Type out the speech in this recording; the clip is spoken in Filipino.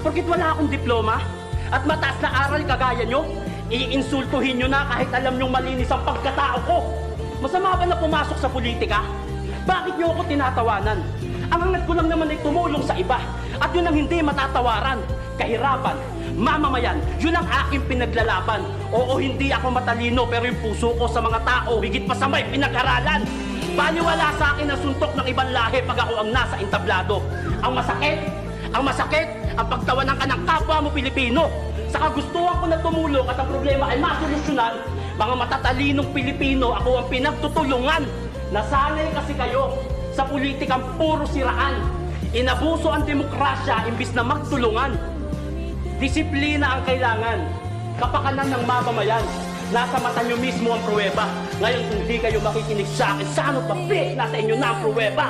Porkit wala akong diploma at mataas na aral kagaya nyo, iinsultuhin nyo na kahit alam nyong malinis ang pagkatao ko. Masama ba na pumasok sa politika? Bakit nyo ako tinatawanan? Ang hangat ko lang naman ay tumulong sa iba at yun ang hindi matatawaran. Kahirapan, mamamayan, yun ang aking pinaglalaban. Oo, hindi ako matalino pero yung puso ko sa mga tao higit pa sa may pinag-aralan. Baliwala sa akin ang suntok ng ibang lahi pag ako ang nasa entablado. Ang masakit, ang pagtawanan ka ng kapwa mo Pilipino. Sa kagustuhan ko na tumulong at ang problema ay masolusyonan, mga matatalinong Pilipino ako ang pinagtutulungan. Nasanay kasi kayo sa politikang puro siraan. Inabuso ang demokrasya imbis na magtulungan. Disiplina ang kailangan. Kapakanan ng mamamayan. Nasa mata nyo mismo ang pruweba. Ngayon kung di kayo makikinig sa akin, sa ano ba, nasa inyo na ang pruweba.